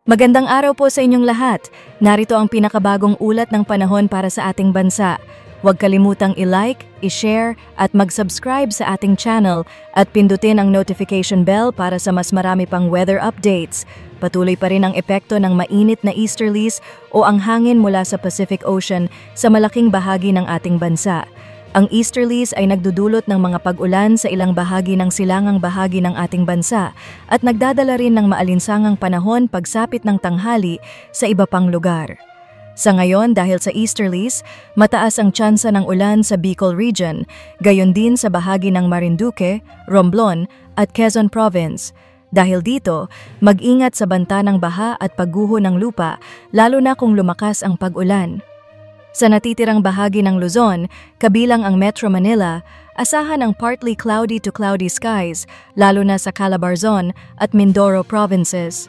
Magandang araw po sa inyong lahat. Narito ang pinakabagong ulat ng panahon para sa ating bansa. Huwag kalimutang i-like, i-share at mag-subscribe sa ating channel at pindutin ang notification bell para sa mas marami pang weather updates. Patuloy pa rin ang epekto ng mainit na easterlies o ang hangin mula sa Pacific Ocean sa malaking bahagi ng ating bansa. Ang easterlies ay nagdudulot ng mga pag-ulan sa ilang bahagi ng silangang bahagi ng ating bansa at nagdadala rin ng maalinsangang panahon pagsapit ng tanghali sa iba pang lugar. Sa ngayon, dahil sa easterlies, mataas ang tsansa ng ulan sa Bicol Region, gayon din sa bahagi ng Marinduque, Romblon at Quezon Province. Dahil dito, mag-ingat sa banta ng baha at pagguho ng lupa, lalo na kung lumakas ang pag-ulan. Sa natitirang bahagi ng Luzon, kabilang ang Metro Manila, asahan ang partly cloudy to cloudy skies, lalo na sa Calabarzon at Mindoro provinces.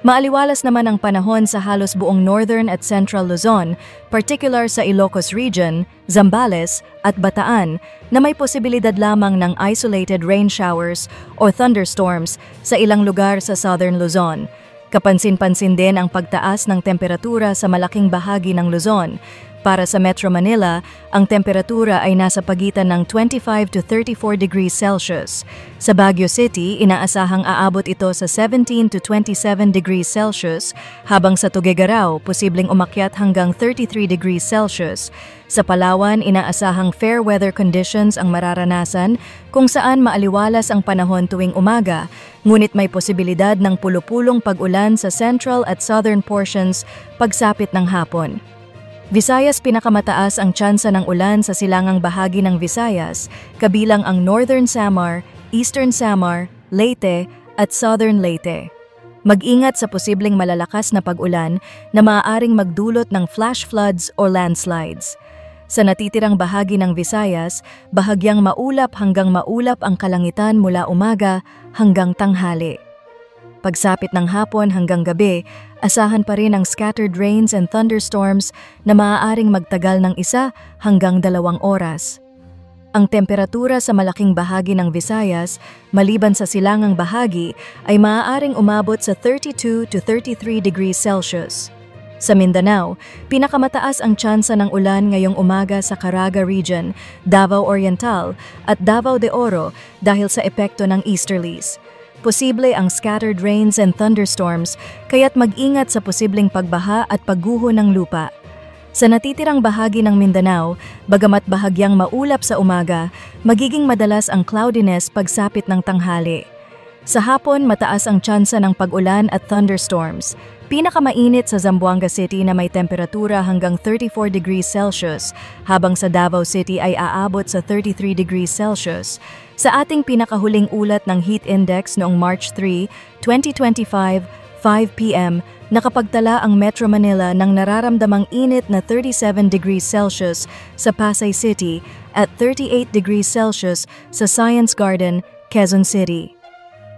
Maaliwalas naman ang panahon sa halos buong northern at central Luzon, particular sa Ilocos Region, Zambales at Bataan, na may posibilidad lamang ng isolated rain showers o thunderstorms sa ilang lugar sa southern Luzon. Kapansin-pansin din ang pagtaas ng temperatura sa malaking bahagi ng Luzon. Para sa Metro Manila, ang temperatura ay nasa pagitan ng 25 to 34 degrees Celsius. Sa Baguio City, inaasahang aabot ito sa 17 to 27 degrees Celsius, habang sa Tuguegarao, posibleng umakyat hanggang 33 degrees Celsius. Sa Palawan, inaasahang fair weather conditions ang mararanasan kung saan maaliwalas ang panahon tuwing umaga, ngunit may posibilidad ng pulupulong pag-ulan sa central at southern portions pagsapit ng hapon. Visayas, pinakamataas ang tsansa ng ulan sa silangang bahagi ng Visayas, kabilang ang Northern Samar, Eastern Samar, Leyte at Southern Leyte. Mag-ingat sa posibleng malalakas na pag-ulan na maaaring magdulot ng flash floods o landslides. Sa natitirang bahagi ng Visayas, bahagyang maulap hanggang maulap ang kalangitan mula umaga hanggang tanghali. Pagsapit ng hapon hanggang gabi, asahan pa rin ang scattered rains and thunderstorms na maaaring magtagal ng 1 hanggang 2 oras. Ang temperatura sa malaking bahagi ng Visayas, maliban sa silangang bahagi, ay maaaring umabot sa 32 to 33 degrees Celsius. Sa Mindanao, pinakamataas ang tsansa ng ulan ngayong umaga sa Caraga Region, Davao Oriental at Davao de Oro dahil sa epekto ng easterlies. Posible ang scattered rains and thunderstorms, kaya't mag-ingat sa posibleng pagbaha at pagguho ng lupa. Sa natitirang bahagi ng Mindanao, bagamat bahagyang maulap sa umaga, magiging madalas ang cloudiness pagsapit ng tanghali. Sa hapon, mataas ang tsansa ng pag-ulan at thunderstorms. Pinakamainit sa Zamboanga City na may temperatura hanggang 34 degrees Celsius, habang sa Davao City ay aabot sa 33 degrees Celsius. Sa ating pinakahuling ulat ng heat index noong March 3, 2025, 5 p.m., nakapagtala ang Metro Manila ng nararamdamang init na 37 degrees Celsius sa Pasay City at 38 degrees Celsius sa Science Garden, Quezon City.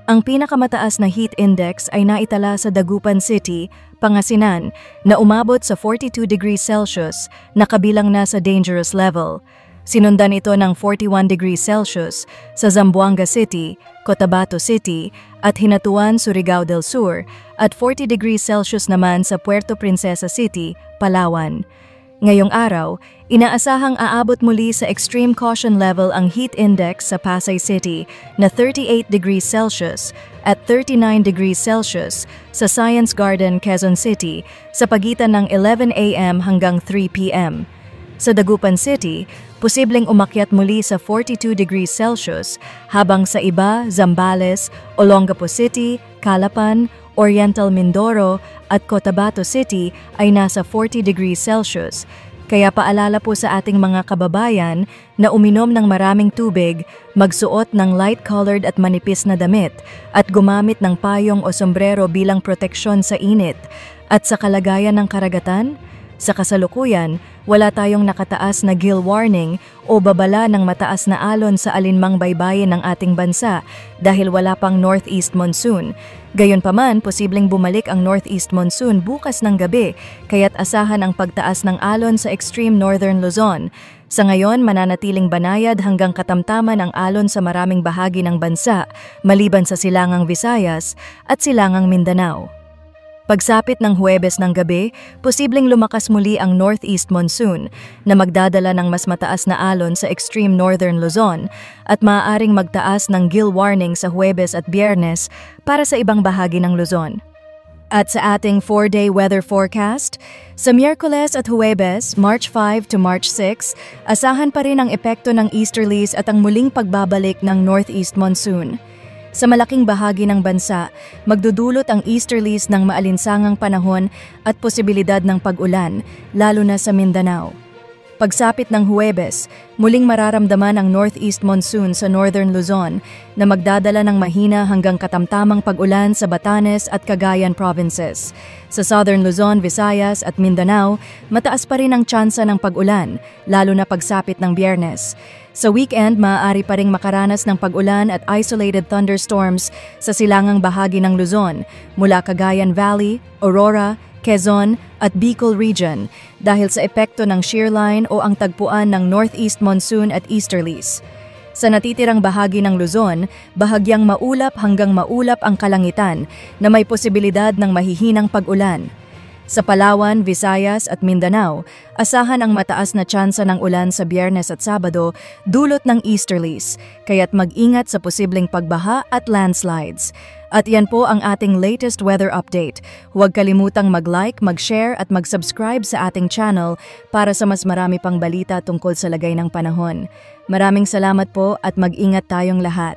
Ang pinakamataas na heat index ay naitala sa Dagupan City, Pangasinan, na umabot sa 42 degrees Celsius na kabilang na sa dangerous level. Sinundan ito ng 41 degrees Celsius sa Zamboanga City, Cotabato City at Hinatuan, Surigao del Sur at 40 degrees Celsius naman sa Puerto Princesa City, Palawan. Ngayong araw, inaasahang aabot muli sa extreme caution level ang heat index sa Pasay City na 38 degrees Celsius at 39 degrees Celsius sa Science Garden, Quezon City sa pagitan ng 11 a.m. hanggang 3 p.m. Sa Dagupan City, posibleng umakyat muli sa 42 degrees Celsius, habang sa iba, Zambales, Olongapo City, Calapan, Oriental Mindoro at Cotabato City ay nasa 40 degrees Celsius. Kaya paalala po sa ating mga kababayan na uminom ng maraming tubig, magsuot ng light-colored at manipis na damit, at gumamit ng payong o sombrero bilang proteksyon sa init. At sa kalagayan ng karagatan, sa kasalukuyan, wala tayong nakataas na gill warning o babala ng mataas na alon sa alinmang baybayin ng ating bansa dahil wala pang northeast monsoon. Gayunpaman, posibleng bumalik ang northeast monsoon bukas ng gabi, kaya't asahan ang pagtaas ng alon sa extreme northern Luzon. Sa ngayon, mananatiling banayad hanggang katamtaman ang alon sa maraming bahagi ng bansa, maliban sa silangang Visayas at silangang Mindanao. Pagsapit ng Huwebes ng gabi, posibleng lumakas muli ang northeast monsoon na magdadala ng mas mataas na alon sa extreme northern Luzon at maaaring magtaas ng gill warning sa Huwebes at Biyernes para sa ibang bahagi ng Luzon. At sa ating 4-day weather forecast, sa Miyerkules at Huwebes, March 5 to March 6, asahan pa rin ang epekto ng easterlies at ang muling pagbabalik ng northeast monsoon. Sa malaking bahagi ng bansa, magdudulot ang easterlies ng maalinsangang panahon at posibilidad ng pag-ulan, lalo na sa Mindanao. Pagsapit ng Huwebes, muling mararamdaman ang northeast monsoon sa northern Luzon na magdadala ng mahina hanggang katamtamang pag-ulan sa Batanes at Cagayan provinces. Sa southern Luzon, Visayas at Mindanao, mataas pa rin ang tsansa ng pag-ulan, lalo na pagsapit ng Biyernes. Sa weekend, maaari pa ring makaranas ng pag-ulan at isolated thunderstorms sa silangang bahagi ng Luzon, mula Cagayan Valley, Aurora, Quezon at Bicol region dahil sa epekto ng shear line o ang tagpuan ng northeast monsoon at easterlies. Sa natitirang bahagi ng Luzon, bahagyang maulap hanggang maulap ang kalangitan na may posibilidad ng mahihinang pag-ulan. Sa Palawan, Visayas at Mindanao, asahan ang mataas na tsansa ng ulan sa Biyernes at Sabado dulot ng easterlies, kaya't mag-ingat sa posibleng pagbaha at landslides. At yan po ang ating latest weather update. Huwag kalimutang mag-like, mag-share at mag-subscribe sa ating channel para sa mas marami pang balita tungkol sa lagay ng panahon. Maraming salamat po at mag-ingat tayong lahat.